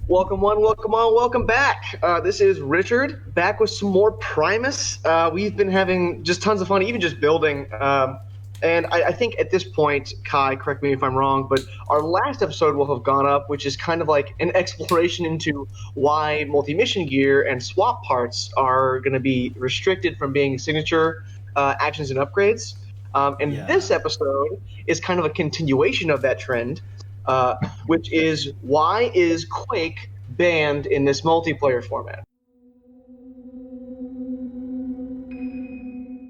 Welcome one, welcome on, welcome back. This is Richard, back with some more Primus. We've been having just tons of fun, even just building. And I think at this point, Kai, correct me if I'm wrong, but our last episode will have gone up, which is kind of like an exploration into why multi-mission gear and swap parts are going to be restricted from being signature actions and upgrades. And this Yeah. episode is kind of a continuation of that trend, which is why is Quake banned in this multiplayer format?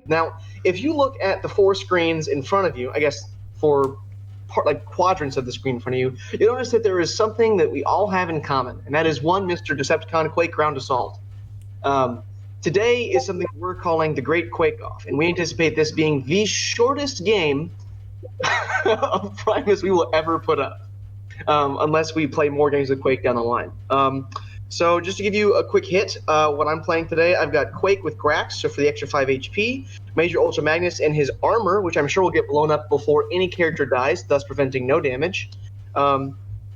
Now, if you look at the four screens in front of you, I guess like quadrants of the screen in front of you, you'll notice that there is something that we all have in common, and that is one Mr. Decepticon Quake Ground Assault. Today is something we're calling the Great Quake-Off, and we anticipate this being the shortest game of Primus we will ever put up. Unless we play more games of Quake down the line. So just to give you a quick hit, what I'm playing today, I've got Quake with Grax, so for the extra 5 HP, Major Ultra Magnus and his armor, which I'm sure will get blown up before any character dies, thus preventing no damage.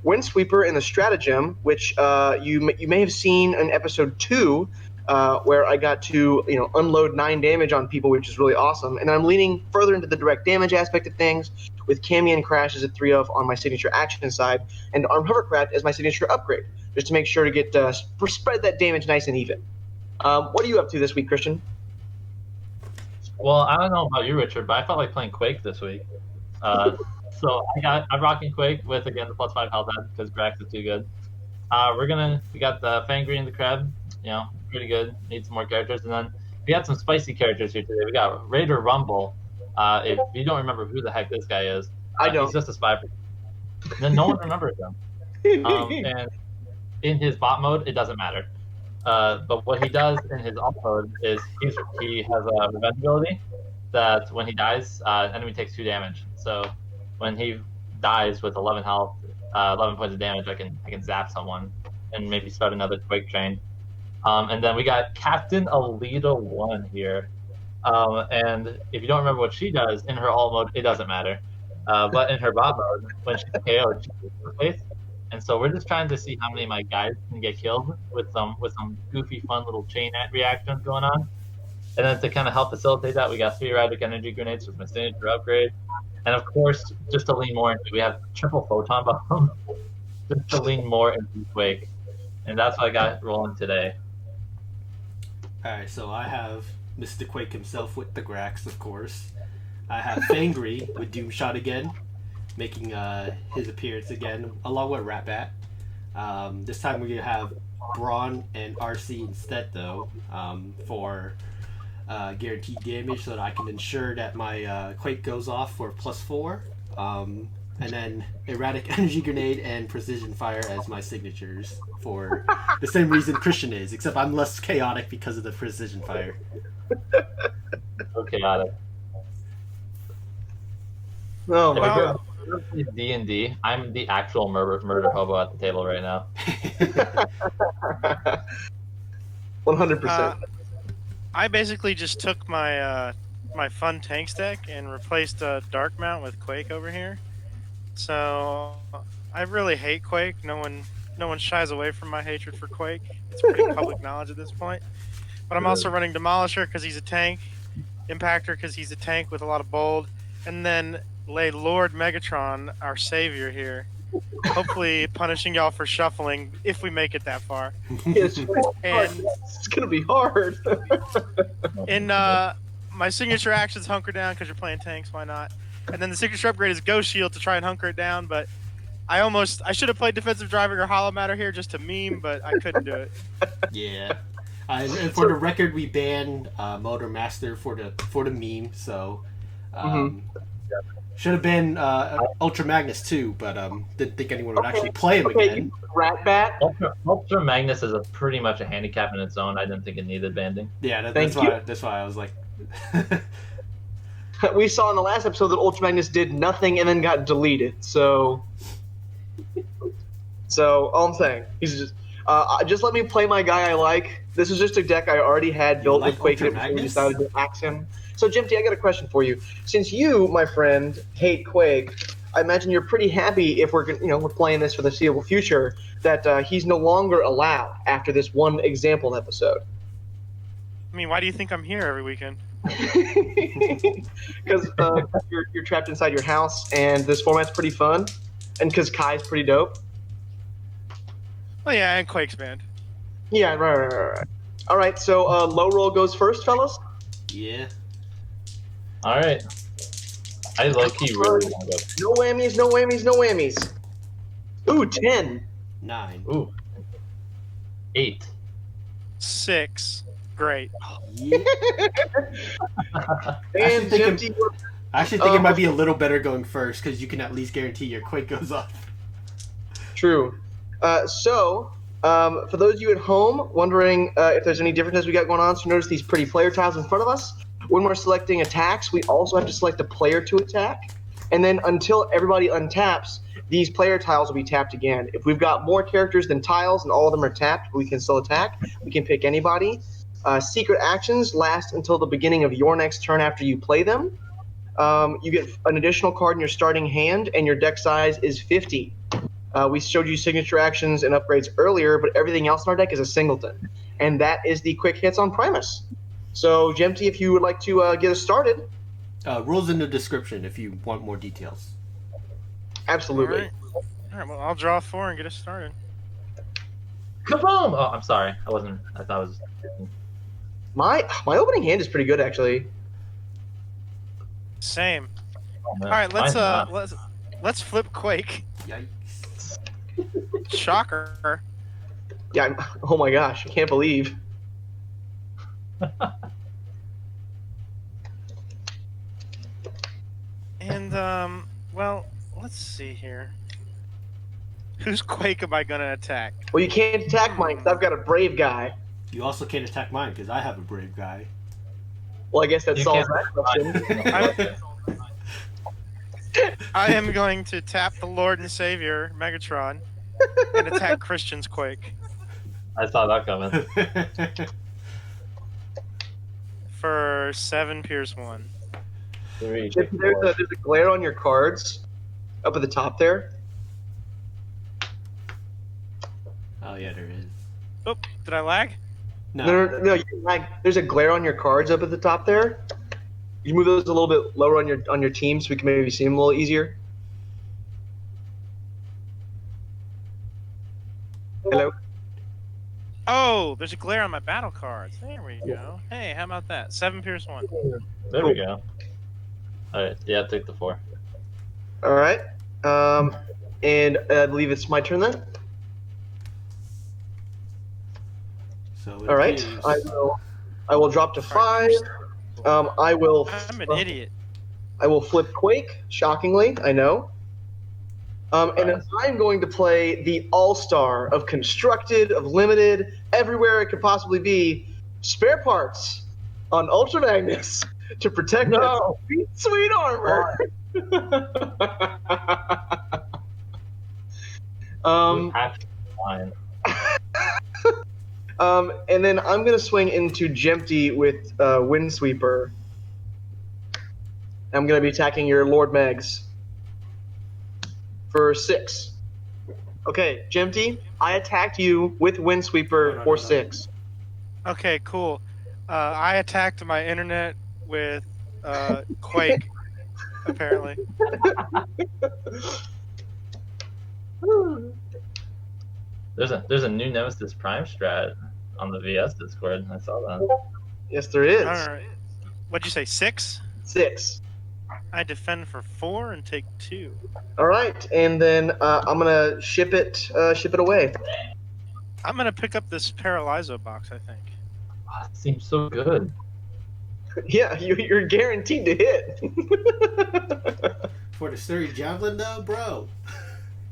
Windsweeper and the Stratagem, which you may have seen in episode 2, where I got to unload 9 damage on people, which is really awesome. And I'm leaning further into the direct damage aspect of things, with Camion Crash as a 3-of on my signature action side, and Armed Hovercraft as my signature upgrade, just to make sure to get spread that damage nice and even. What are you up to this week, Christian? Well, I don't know about you, Richard, but I felt like playing Quake this week. So I'm rocking Quake with, again, the +5 health head because Grax is too good. We got the Fangry and the Crab, pretty good. Need some more characters, and then we got some spicy characters here today. We got Raider Rumble. If you don't remember who the heck this guy is, I don't. He's just a spy. Then no one remembers him. And in his bot mode, it doesn't matter. But what he does in his alt mode is he has a revenge ability that when he dies, enemy takes 2 damage. So when he dies with 11 health, 11 points of damage, I can zap someone and maybe start another Quake train. And then we got Captain Alita 1 here. And if you don't remember what she does in her alt mode, it doesn't matter. But in her bot mode, when she's KO'd, she takes her place. And so we're just trying to see how many of my guys can get killed with some goofy, fun little chain reactions going on. And then to kind of help facilitate that, we got 3 Radic Energy Grenades with my signature upgrade. And of course, just to lean more into, we have triple Photon Bomb, just to lean more into Quake. And that's what I got rolling today. Alright, so I have Mr. Quake himself with the Grax, of course. I have Fangry with Doomshot again, making his appearance again, along with Ratbat. This time we're going to have Brawn and RC instead, though, for guaranteed damage, so that I can ensure that my Quake goes off for +4. And then Erratic Energy Grenade and Precision Fire as my signatures for the same reason Christian is, except I'm less chaotic because of the Precision Fire. So chaotic. Oh, wow. D&D, I'm the actual murder hobo at the table right now. 100%. I basically just took my my fun tank stack and replaced Dark Mount with Quake over here. So I really hate Quake. No one shies away from my hatred for Quake. It's pretty public knowledge at this point. But I'm also running Demolisher because he's a tank, Impactor because he's a tank with a lot of bold, and then lay Lord Megatron, our savior here, hopefully punishing y'all for shuffling if we make it that far. It's gonna be hard. And my signature action's hunker down because you're playing tanks, why not? And then the signature upgrade is Ghost Shield to try and hunker it down, but I should have played defensive driving or hollow matter here just to meme, but I couldn't do it. Yeah. And for the record, we banned Motor Master for the meme, so should have been Ultra Magnus too, but didn't think anyone would actually play him again. Ratbat. Ultra Magnus is pretty much a handicap in its own. I didn't think it needed banding. Yeah, that's why I was like. We saw in the last episode that Ultra Magnus did nothing and then got deleted. So all I'm saying, he's just let me play my guy I like. This is just a deck I already had built with Quake in it before we decided to axe him. So Jempty, I got a question for you. Since you, my friend, hate Quake, I imagine you're pretty happy if we're playing this for the foreseeable future that he's no longer allowed after this one example episode. I mean, why do you think I'm here every weekend? Because you're trapped inside your house, and this format's pretty fun, and because Kai's pretty dope. Well, yeah, and Quake's band. Yeah, right. All right, so low roll goes first, fellas. Yeah. All right. I low-key really want to go. No whammies, no whammies, no whammies. Ooh, 10. 9. Ooh. 8. 6. Great. Yeah. And Jempty, I actually think it might be a little better going first because you can at least guarantee your Quake goes off. True. So, for those of you at home wondering if there's any differences we got going on, so notice these pretty player tiles in front of us. When we're selecting attacks, we also have to select a player to attack. And then until everybody untaps, these player tiles will be tapped again. If we've got more characters than tiles and all of them are tapped, we can still attack. We can pick anybody. Secret actions last until the beginning of your next turn after you play them. You get an additional card in your starting hand, and your deck size is 50. We showed you signature actions and upgrades earlier, but everything else in our deck is a singleton. And that is the quick hits on Primus. So, Jempty, if you would like to get us started. Rules in the description if you want more details. Absolutely. All right, well, I'll draw 4 and get us started. Kaboom! Oh, I'm sorry. I thought it was... My opening hand is pretty good, actually. Same. Oh, man. All right, Mine's not. let's flip Quake. Yikes. Shocker. Yeah. Oh my gosh, I can't believe. And well, let's see here. Whose Quake am I gonna attack? Well, you can't attack mine because I've got a brave guy. You also can't attack mine because I have a brave guy. Well, I guess that You solves can't- that question. I am going to tap the Lord and Savior Megatron and attack Christian's Quake I saw that coming. for 7 Pierce 1. 3, There's a glare on your cards up at the top there. Oh yeah, there is. Oh, did I lag? No. There's a glare on your cards up at the top there. You move those a little bit lower on your team so we can maybe see them a little easier. Hello. Oh, there's a glare on my battle cards. There we go. Hey, how about that? 7 Pierce 1. There we go. Alright, yeah, take the 4. All right. And I believe it's my turn then. So All right. I will drop to 5. I will. I'm an idiot. I will flip Quake. Shockingly, I know. And then I'm going to play the all-star of constructed, of limited, everywhere it could possibly be, spare parts on Ultra Magnus to protect that sweet armor. And then I'm going to swing into Jempty with Windsweeper. I'm going to be attacking your Lord Megs for 6. Okay, Jempty, I attacked you with Windsweeper for 6. Okay, cool. I attacked my internet with Quake, apparently. There's a new Nemesis Prime strat on the VS Discord. I saw that. Yes, there is. All right. What'd you say, 6? 6. I defend for 4 and take 2. All right, and then I'm gonna ship it away. I'm gonna pick up this Paralyzo box, I think. Oh, it seems so good. Yeah, you're guaranteed to hit. For the Surrey Javelin though, bro.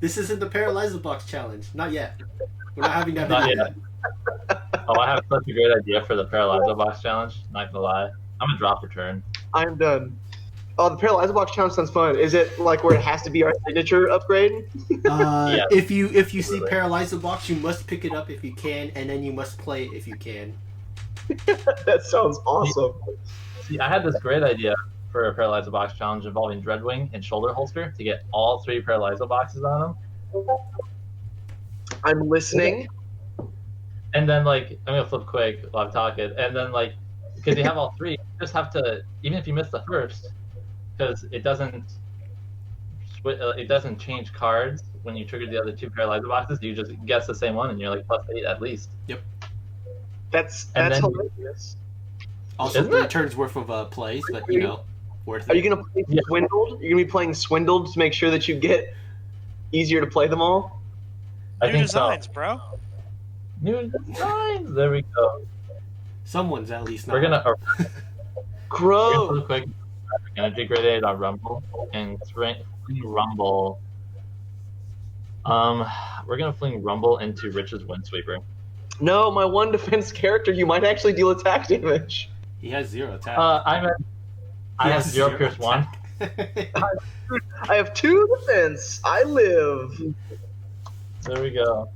This isn't the Paralyzer Box challenge. Not yet. We're not having that Not video yet. Oh, I have such a great idea for the Paralyzo Box challenge. Not gonna lie. I'm gonna drop return. I'm done. Oh, the Paralyzer Box challenge sounds fun. Is it like where it has to be our signature upgrade? Yeah. If you see Paralyzer Box, you must pick it up if you can, and then you must play it if you can. That sounds awesome. See, I had this great idea for a Paralyzo box challenge involving Dreadwing and Shoulder Holster to get all 3 Paralyzo boxes on them. I'm listening. And then, like, I'm going to flip Quake while I'm talking. And then, like, because you have all 3, you just have to, even if you miss the first, because it doesn't change cards when you trigger the other 2 Paralyzo boxes, you just guess the same one and you're like +8 at least. Yep. That's then- hilarious. Also, Isn't 3 it? turns worth of plays, but you know, worth Are it. you gonna play Yeah. Swindled? You're gonna be playing Swindled to make sure that you get easier to play them all. I New think designs, so. bro. New designs. There we go. Someone's at least not. We're gonna Gross. flip Quake. We're gonna degrade on Rumble and fling Rumble. We're gonna fling Rumble into Rich's Windsweeper. No, my 1 defense character, you might actually deal attack damage. He has 0 attack. I He have has 0 Pierce 1. attack. I have 2 defense. I live. There we go.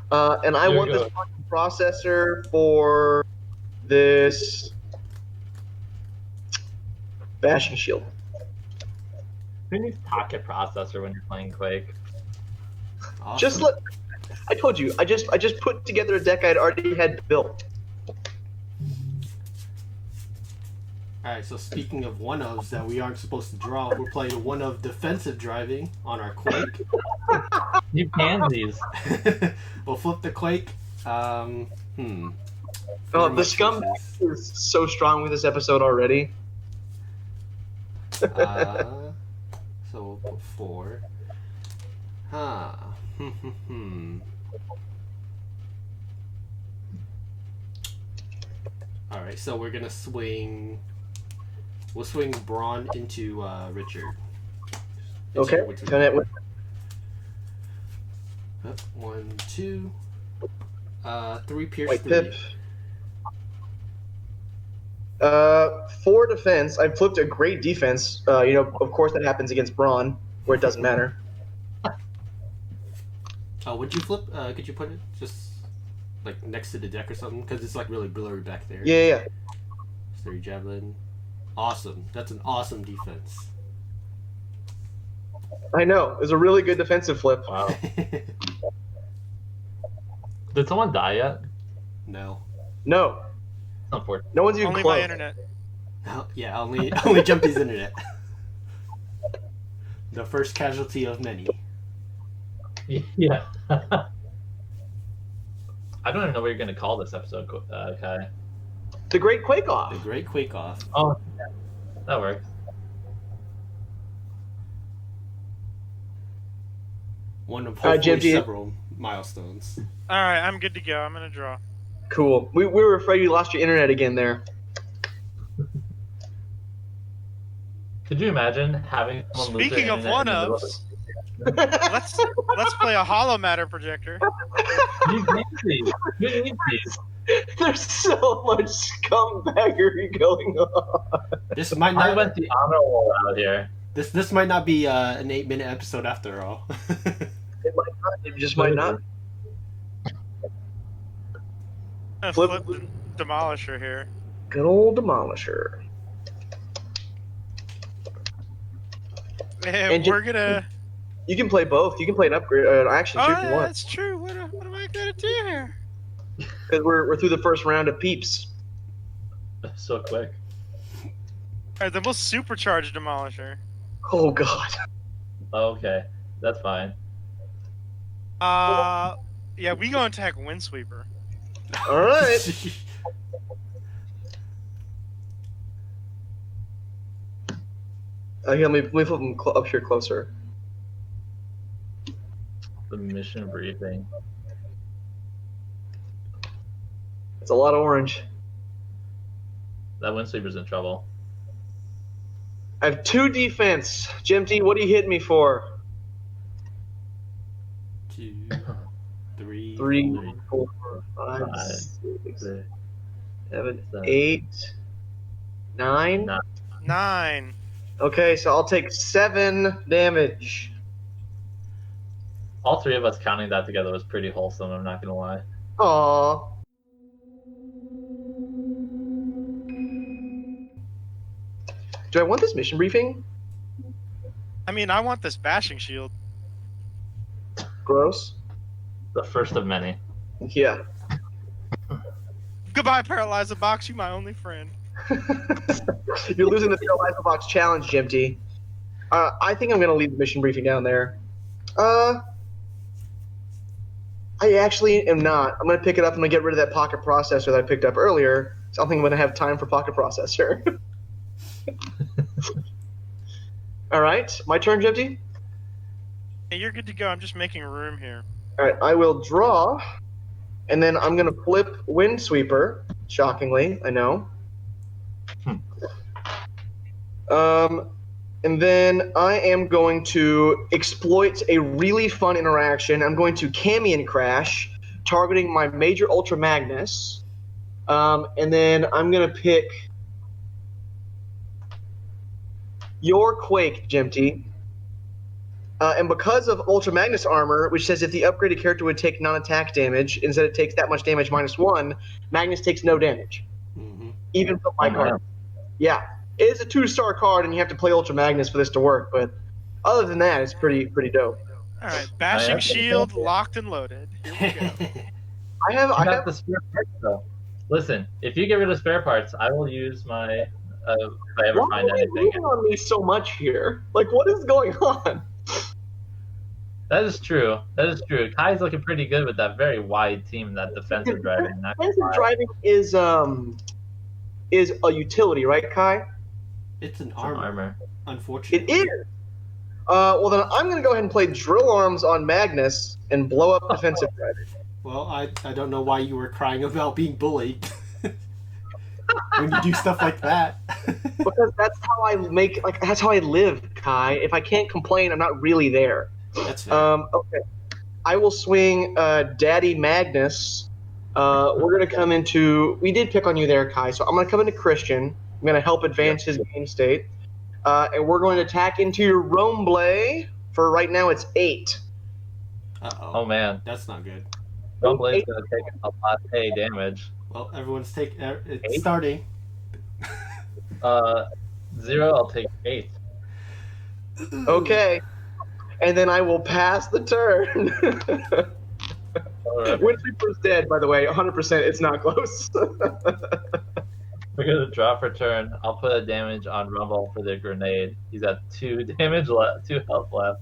And I There want you this fucking processor for this bashing shield. Who needs Pocket Processor when you're playing Quake? Awesome. Just let. I told you. I just put together a deck I'd already had built. Alright, so speaking of one-ofs that we aren't supposed to draw, we're playing a one-of defensive driving on our Quake. You pansies. We'll flip the Quake. Oh, Four the much scumbag uses. is so strong with this episode already. So we'll put 4. Huh. Alright, so we're gonna swing. We'll swing Braun into Richard. Okay. Which is- Connect with- Up, 1, 2. 3 Pierce Wait, 3. Pip. 4 defense. I flipped a great defense. Of course that happens against Braun, where it doesn't matter. Oh, would you flip? Could you put it just like next to the deck or something? Because it's like really blurry back there. Yeah. 3 Javelin. Awesome. That's an awesome defense. I know. It was a really good defensive flip. Wow. Did someone die yet? No. No. Unfortunately. No one's even Only close. my internet. Yeah, only Jempty's internet. The first casualty of many. Yeah. I don't even know what you're gonna call this episode, Kai. The Great The Quake-Off. Great Quake-Off. Oh, yeah. That works. One of hopefully Jempty. several milestones. All right, I'm good to go. I'm gonna draw. Cool. We were afraid you lost your internet again there. Could you imagine having someone lose their Speaking of internet in the middle one-ups, let's play a hollow matter projector. You need these. You need these. There's so much scumbaggery going on. This might I not. went the honor roll out here. This might not be an 8-minute episode after all. It might not. It just might not. I'm gonna Flip. flip Demolisher here. Good old Demolisher. And And we're gonna. You can play both. You can play an upgrade, action Oh, too if you want. that's true. What am I gonna do here? Because we're through the first round of peeps. So quick. All right, then we'll supercharge Demolisher. Oh god. Okay, that's fine. Yeah, we gonna attack Windsweeper. All right. Okay, let me flip them up here closer. The mission briefing. It's a lot of orange. That Windsweeper's in trouble. I have 2 defense. Jempty, what are you hitting me for? 2, 3. 3, 4, 5, Five, 6, Six, 7, seven, 8, 9. 9. Okay, so I'll take 7 damage. All 3 of us counting that together was pretty wholesome, I'm not gonna lie. Aww. Do I want this mission briefing? I mean, I want this bashing shield. Gross. The first of many. Yeah. Goodbye, Paralyzer Box. You my only friend. You're losing the Paralyzer Box challenge, Jempty. I think I'm going to leave the mission briefing down there. I actually am not. I'm going to pick it up. I'm going to get rid of that pocket processor that I picked up earlier. So I don't think I'm going to have time for pocket processor. All right. My turn, Jempty? Hey, you're good to go. I'm just making room here. All right. I will draw, and then I'm going to flip Windsweeper. Shockingly, I know. And then I am going to exploit a really fun interaction. I'm going to Camion Crash, targeting my Major Ultra Magnus. And then I'm going to pick your Quake, Jempty. And because of Ultra Magnus armor, which says if the upgraded character would take non-attack damage, instead it takes that much damage -1, Magnus takes no damage. Mm-hmm. Even from my card. Yeah. It is a 2-star card, and you have to play Ultra Magnus for this to work, but other than that, it's pretty dope. All right, bashing shield locked and loaded. Here we go. I have the spare parts though. Listen, if you get rid of spare parts, I will use my. If I ever Why find are you anything. moving on me so much here? Like, what is going on? That is true. That is true. Kai's looking pretty good with that very wide team, that defensive driving. Defensive driving is a utility, right, Kai? It's an armor. It Unfortunately. is. Well, then I'm going to go ahead and play Drill Arms on Magnus and blow up defensive driving. Well, I don't know why you were crying about being bullied when you do stuff like that. Because that's how I that's how I live, Kai. If I can't complain, I'm not really there. That's fair. Okay. I will swing Daddy Magnus. We're going to come into... We did pick on you there, Kai, so I'm going to come into Christian. I'm going to help advance his game state. And we're going to attack into your Romeblay. For right now, it's 8. Uh-oh. Oh, man. That's not good. Rumblay's going to take a lot of damage. Well, everyone's it's starting. 0, I'll take 8. Okay. And then I will pass the turn. Right. Windsweeper's dead, by the way. 100%. It's not close. We're going to draw for turn. I'll put a damage on Rumble for the grenade. He's at 2 damage left, 2 health left.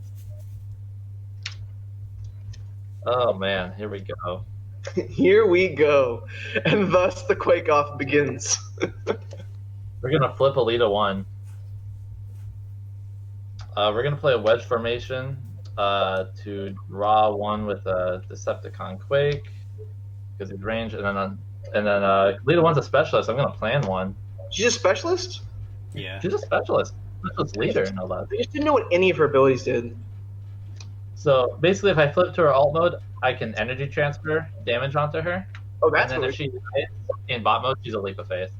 Oh man, here we go. Here we go. And thus the Quake-Off begins. We're going to flip Alita 1. We're going to play a wedge formation to draw 1 with a Decepticon Quake because he's range, and then Alita 1's a specialist. I'm going to plan 1. She's a specialist? Yeah. She's a specialist. Specialist leader, no less. I just didn't know what any of her abilities did. So basically, if I flip to her alt mode, I can energy transfer damage onto her. Oh, that's and then weird. if she hits in bot mode, she's a leap of faith.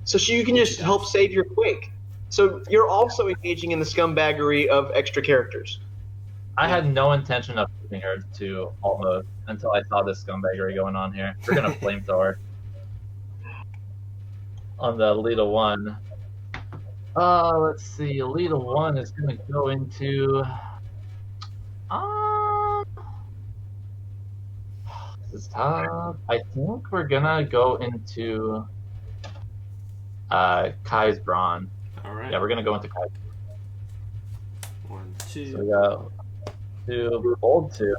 So you can just help save your Quake. So you're also engaging in the scumbaggery of extra characters. I had no intention of flipping her to alt mode until I saw this scumbaggery going on here. We're gonna flamethrower on the Alita 1. Let's see. Alita 1 is gonna go into. This is tough. I think we're gonna go into Kai's Brawn. All right. Yeah, we're gonna go into Kai's. 1, 2. So we got 2, old 2.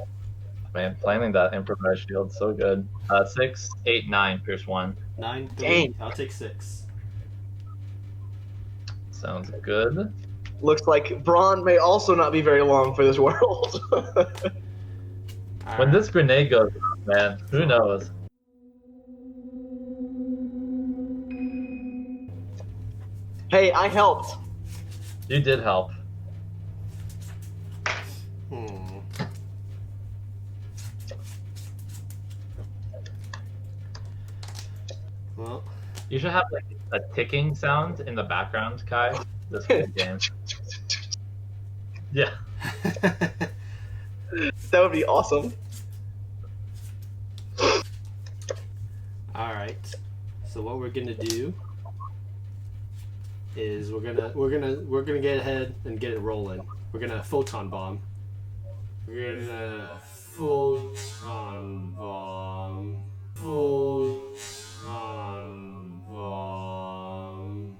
Man, planning that improvised shield so good. 6, 8, 9, pierce 1. 9, 3. Dang. I'll take 6. Sounds good. Looks like Braun may also not be very long for this world. When this grenade goes off, man, who knows? Hey, I helped. You did help. Well, You should have like a ticking sound in the background, Kai. This whole game. Yeah. That would be awesome. Alright. So what we're gonna do is we're gonna get ahead and get it rolling. We're gonna photon bomb. We're gonna photon bomb. Photon bomb.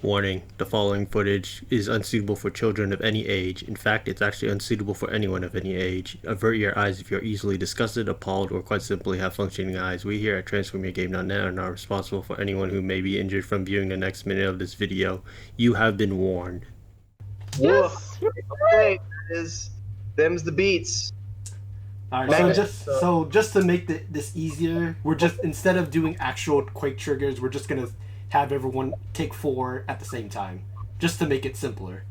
Warning, the following footage is unsuitable for children of any age. In fact, it's actually unsuitable for anyone of any age. Avert your eyes if you're easily disgusted, appalled, or quite simply have functioning eyes. We here at TransformYourGame.net are not responsible for anyone who may be injured from viewing the next minute of this video. You have been warned. Yes. Okay, them's the beats. Alright, so just to make this easier, we're just, instead of doing actual Quake triggers, we're just gonna have everyone take 4 at the same time, just to make it simpler.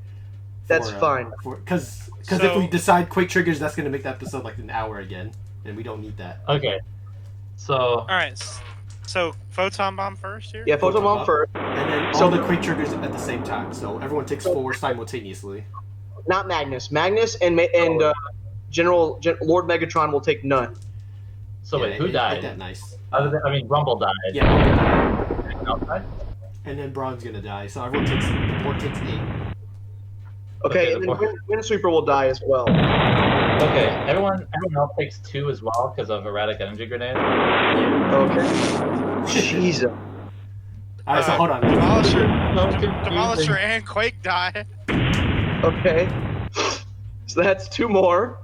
That's fine. Because if we decide Quake triggers, that's gonna make the episode like an hour again, and we don't need that. Okay. So. All right. So photon bomb first here. Yeah, photon bomb first. And then all the Quake triggers at the same time, so everyone takes 4 simultaneously. Not Magnus. Magnus and Lord Megatron will take none. So wait, who died? Ain't that nice? Rumble died. Yeah, Rumble died. Okay. And then Braun's gonna die, so everyone takes 8. Okay, and then Windsweeper will die as well. Okay, everyone else takes 2 as well because of erratic energy grenade. Okay. Jesus. Alright, so hold on. Demolisher and Quake die. Okay. So that's 2 more.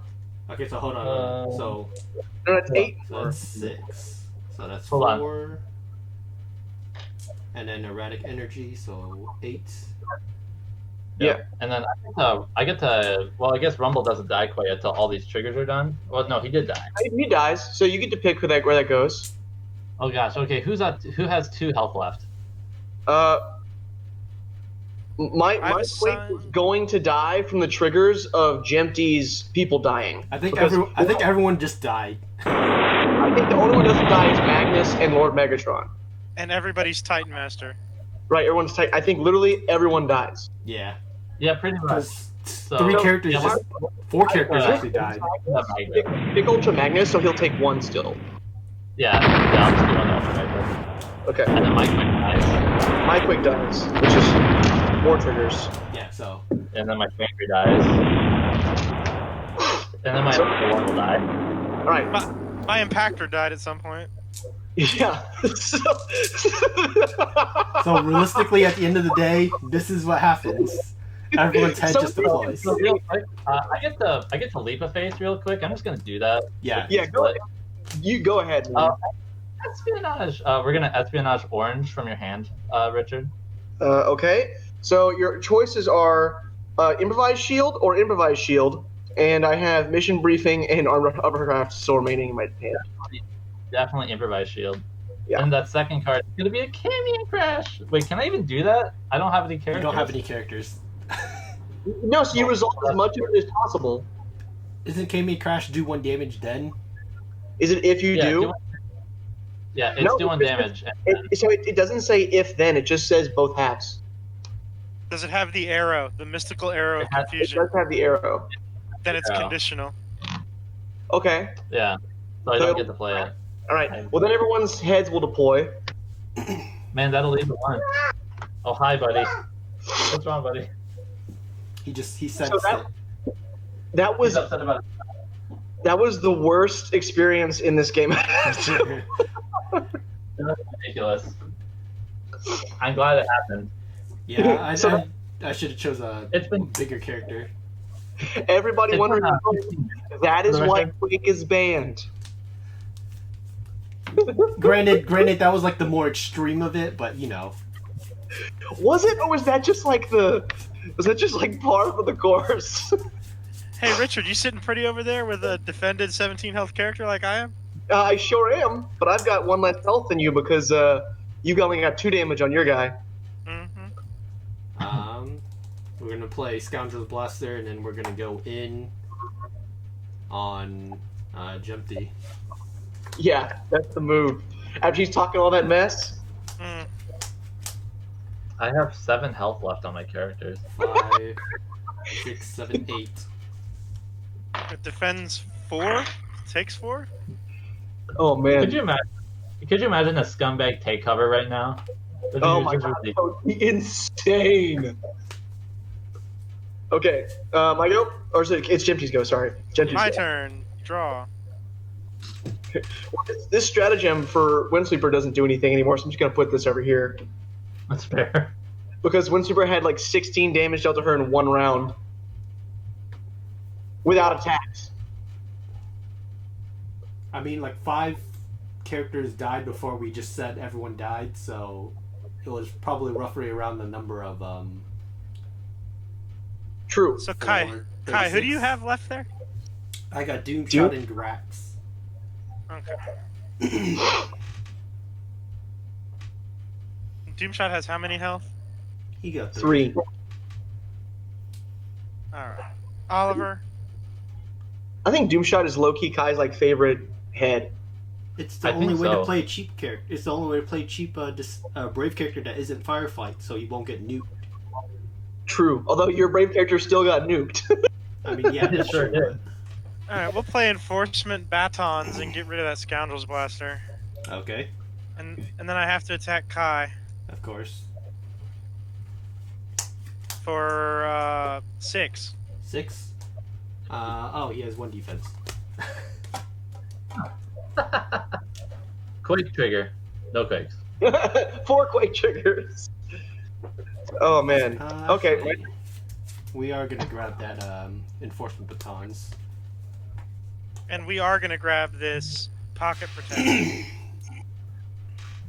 Okay, so hold on. No, that's 8 So more. that's 6. So that's Hold on. 4. And then erratic energy, so 8. Yeah. And then I get to. Well, I guess Rumble doesn't die quite until all these triggers are done. Well, no, he did die. He dies, so you get to pick where that goes. Oh gosh. Okay, who has 2 health left? My Quake is going to die from the triggers of Jempty's people dying. I think everyone just died. I think the only one who doesn't die is Magnus and Lord Megatron. And everybody's Titan Master. Right, everyone's tight. I think literally everyone dies. Yeah. Yeah, pretty much. So, 4 characters actually died. Pick Ultra Magnus, so he'll take 1 still. Yeah, I'll just do one else. Okay. And then my Quake dies. My Quake dies, which is more triggers. Yeah, so. And then my Fangry dies. And then my one will die. Alright. My Impactor died at some point. Yeah. So realistically, at the end of the day, this is what happens. Everyone's head just deploys. So real quick, I get to leap a face real quick. I'm just gonna do that. Yeah. Yeah, go ahead. You go ahead. Espionage. We're gonna espionage orange from your hand, Richard. Okay. So your choices are improvised shield or improvised shield, and I have mission briefing and uppercraft still remaining in my hand. Definitely improvised shield. Yeah. And that second card is gonna be a Cameo Crash. Wait, can I even do that? I don't have any characters. You don't have any characters. No, so you resolve as much of it as possible. Isn't Kami Crash do 1 damage then? Is it if you do? Yeah, it's No, doing damage. It doesn't say if then, it just says both halves. Does it have the arrow, the mystical arrow of It confusion? does have the arrow. Then it's Arrow. conditional. Okay. Yeah. So I don't get to play it. Alright. Well, then everyone's heads will deploy. Man, that'll leave the one. Oh, hi, buddy. What's wrong, buddy? He sensed So it. That was He's upset about it. that was the worst experience in this game. That's ridiculous. I'm glad it happened. Yeah, I So- should have chose a It's been bigger character. Everybody It's wondering been, that is For the why record. Quake is banned. Granted, that was like the more extreme of it, but you know. Was it, or was that just like part of the course? Hey, Richard, you sitting pretty over there with a defended 17 health character like I am? I sure am, but I've got 1 less health than you because you only got 2 damage on your guy. Mm-hmm. We're gonna play Scoundrel's Blaster, and then we're gonna go in on Jempty. Yeah, that's the move. After he's talking all that mess. Mm. I have 7 health left on my characters. 5, 6, 7, 8. It defends 4, takes 4. Oh man. Could you imagine a scumbag take cover right now? Oh my god, that would be insane. Okay, I go? Or is it's Jempty's go, sorry. Jempty's My go. turn. Draw. This stratagem for Windsweeper doesn't do anything anymore, so I'm just going to put this over here. That's fair. Because Windsweeper had like 16 damage dealt to her in one round. Without attacks. I mean, like 5 characters died before we just said everyone died, so it was probably roughly around the number of True. So Kai, 36. who do you have left there? I got Doomshot and Grax. Okay. Doomshot has how many health? He got 3. Alright. Oliver? I think Doomshot is low-key Kai's like favorite head. It's the I only think way so. to play a cheap character. It's the only way to play cheap brave character that isn't firefight, so you won't get nuked. True. Although your brave character still got nuked. I mean, yeah, that's Sure true. did. Alright, we'll play Enforcement Batons and get rid of that Scoundrel's Blaster. But, okay, And then I have to attack Kai of course. for 6. 6. Oh, he has 1 defense. Quake trigger. No quakes. 4 Quake triggers. Oh man. Okay. Actually, we are gonna grab that enforcement batons. And we are going to grab this Pocket Protector.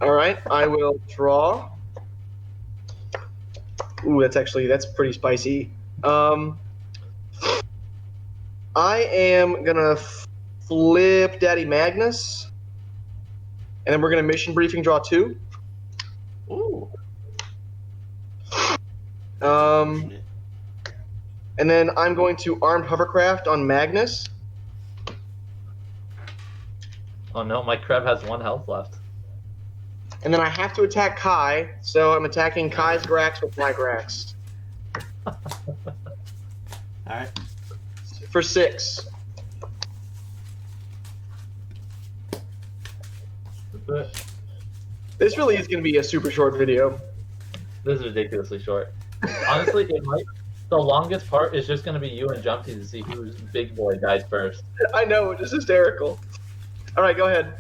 All right. I will draw. Ooh, that's pretty spicy. I am gonna flip Daddy Magnus, and then we're gonna mission briefing draw 2. Ooh. And then I'm going to armed hovercraft on Magnus. Oh no, my Krev has 1 health left. And then I have to attack Kai, so I'm attacking Kai's Grax with my Grax. Alright. For 6. This really is going to be a super short video. This is ridiculously short. Honestly, it might. The longest part is just going to be you and Jempty to see whose big boy dies first. I know, it's just hysterical. All right, go ahead.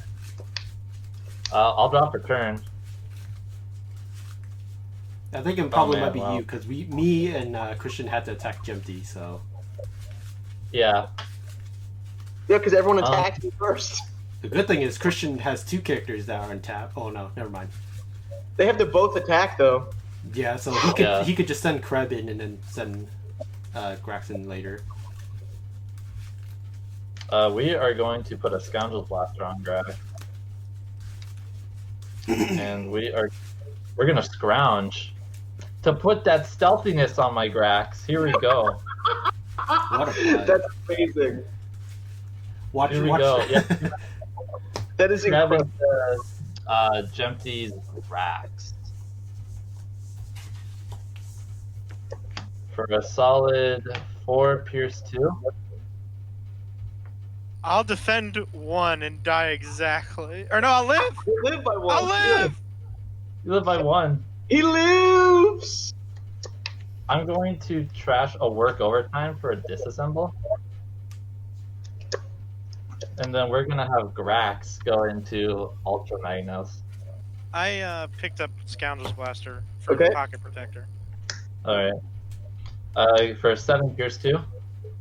I'll drop for turn. I think it probably man, might be wow. you, because me and Christian had to attack Jempty, so. Yeah. Yeah, because everyone attacks me first. The good thing is Christian has 2 characters that are untapped. Oh no, never mind. They have to both attack, though. Yeah, so he could just send Kreb in and then send Grax in later. We are going to put a Scoundrel's Blaster on Grax. And we're gonna scrounge to put that stealthiness on my Grax. Here we go. What a play. That's amazing. Watch, Here we watch. go. Yeah. That is incredible. Grabbing Jempty's Grax for a solid 4 Pierce 2. I'll defend 1 and die exactly. Or no, I'll live! You live by 1. I'll live! You live by 1. He lives! I'm going to trash a work overtime for a disassemble. And then we're gonna have Grax go into Ultra Magnus. I picked up Scoundrel's Blaster for Okay. the Pocket Protector. Alright. For 7 Pierce 2.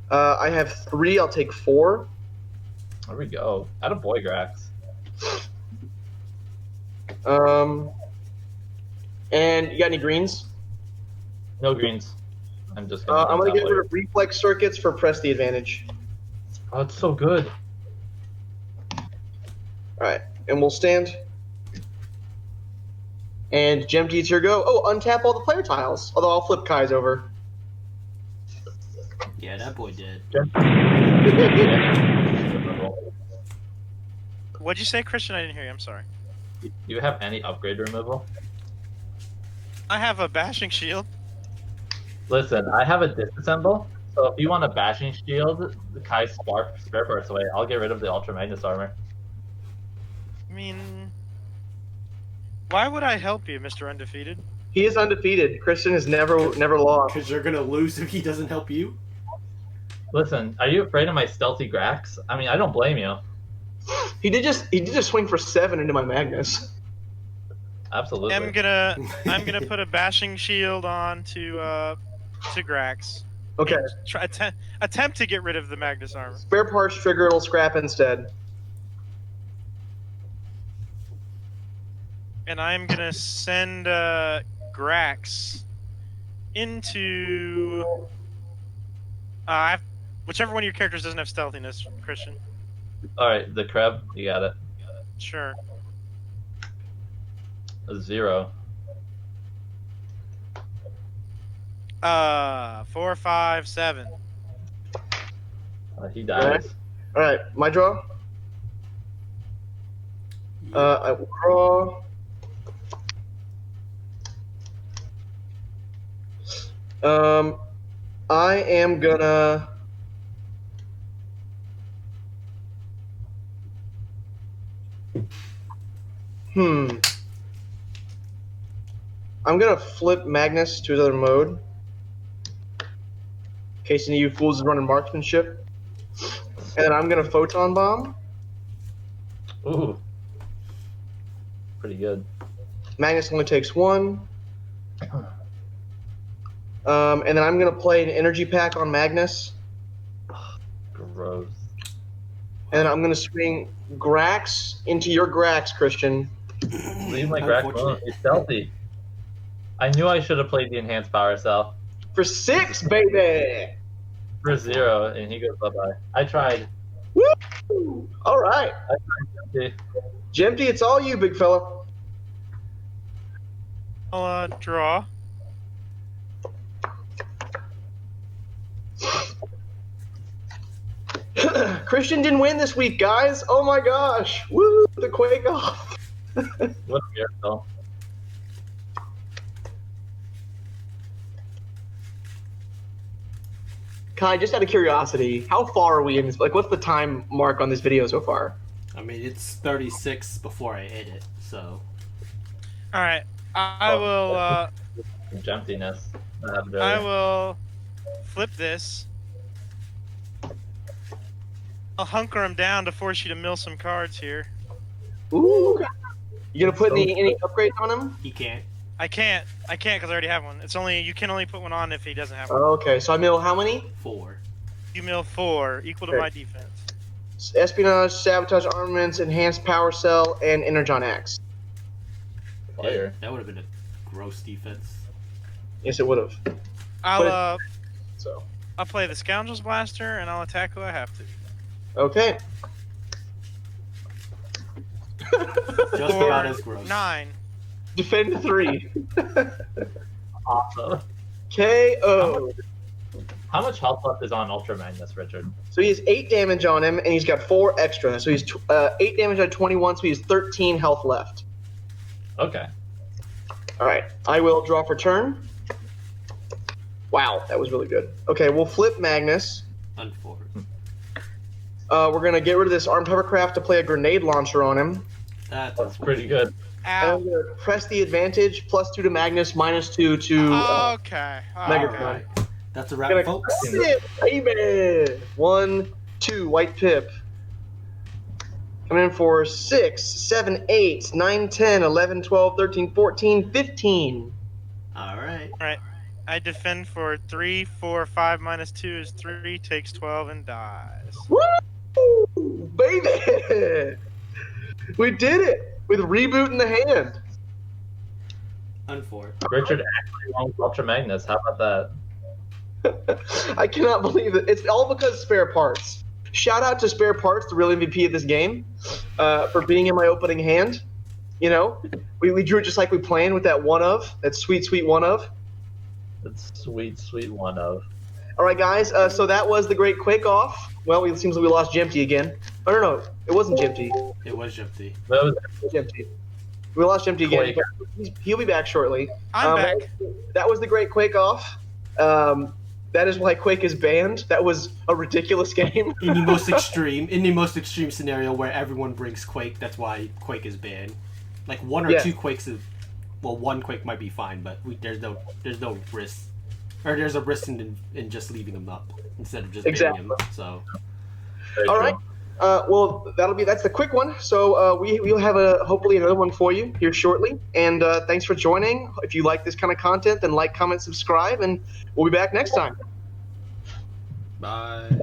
I have 3. I'll take 4. There we go. Attaboy, Grax. And you got any greens? No greens. I'm just gonna. I'm gonna that get way. rid of reflex circuits for press the advantage. Oh, it's so good. All right, and we'll stand. And Jempty, it's your go. Oh, untap all the player tiles. Although I'll flip Kai's over. Yeah, that boy did. What'd you say, Christian? I didn't hear you. I'm sorry. Do you have any upgrade removal? I have a Bashing Shield. Listen, I have a disassemble, so if you want a bashing shield, the Kai spare parts away. I'll get rid of the Ultra Magnus armor. I mean, Why would I help you, Mr. Undefeated? He is undefeated. Christian has never lost. Because you're gonna lose if he doesn't help you. Listen, are you afraid of my stealthy Grax? I mean, I don't blame you. He did just swing for 7 into my Magnus. Absolutely. I'm gonna put a bashing shield on to Grax. Okay. And attempt to get rid of the Magnus armor. Spare parts trigger, it'll scrap instead. And I'm gonna send Grax into whichever one of your characters doesn't have stealthiness, Christian. All right, the Kreb, you got it. Sure. A 0. 4, 5, 7. He dies. All right, my draw. I will draw. I am gonna. I'm gonna flip Magnus to his other mode. In case any of you fools is running marksmanship. And then I'm gonna photon bomb. Ooh. Pretty good. Magnus only takes 1. And then I'm gonna play an energy pack on Magnus. Gross. And then I'm gonna swing Grax into your Grax, Christian. Leave my Grax alone. He's stealthy. I knew I should have played the enhanced power cell. For 6, baby! For 0, and he goes bye-bye. I tried. Woo! All right. Jempty. Jempty, it's all you, big fella. I'll draw. Christian didn't win this week, guys. Oh my gosh. Woo! The Quake-Off. What a miracle. Kai, just out of curiosity, how far are we in this? Like, what's the time mark on this video so far? I mean, it's 36 before I edit, so. All right. I will. Emptiness. I will flip this. I'll hunker him down to force you to mill some cards here. Ooh. You gonna put any upgrades on him? He can't. I can't because I already have one. You can only put one on if he doesn't have one. Oh, okay, so I mill how many? 4. You mill 4, equal to Okay. my defense. Espionage, sabotage armaments, enhanced power cell, and energon axe. Fire. That would have been a gross defense. Yes, it would have. I'll So. I'll play the Scoundrel's Blaster and I'll attack who I have to. Okay. Just about as gross. 9. Defend 3. Awesome. KO. How much health left is on Ultra Magnus, Richard? So he has 8 damage on him, and he's got 4 extra. So he's 8 damage on 21, so he has 13 health left. Okay. All right, I will draw for turn. Wow, that was really good. Okay, we'll flip Magnus. Unfortunate. We're gonna get rid of this armed hovercraft to play a grenade launcher on him. That's pretty good. And Ow. I'm gonna press the advantage, +2 to Magnus, -2 to Okay. Megatron. Alright. That's a Gonna wrap, folks. crush it, baby. 1, 2, white pip. Coming in for 6, 7, 8, 9, 10, 11, 12, 13, 14, 15. Alright. Alright. I defend for 3, 4, 5 minus 2 is 3, takes 12 and dies. Woo! Baby! We did it! With reboot in the hand. Unfortunate. Richard actually won Ultra Magnus. How about that? I cannot believe it. It's all because spare parts. Shout out to spare parts, the real MVP of this game, for being in my opening hand. You know, we drew it just like we planned with that one of, that sweet, sweet one of. That's sweet, sweet one of. All right, guys. So that was the great Quake-Off. Well, it seems like we lost Jempty again. Oh no, it wasn't Jempty. It was Jempty. That was Jempty. We lost Jempty again. Quake. He'll be back shortly. I'm back. That was the great Quake-Off. That is why Quake is banned. That was a ridiculous game. In the most extreme scenario where everyone brings Quake, that's why Quake is banned. Like one or Yeah. two quakes is, well, one quake might be fine, but there's no risk, or there's a risk in just leaving him up instead of just burying him. So. Very All true. right. Well, that's the quick one. So we'll have hopefully another one for you here shortly. And thanks for joining. If you like this kind of content, then like, comment, subscribe, and we'll be back next time. Bye.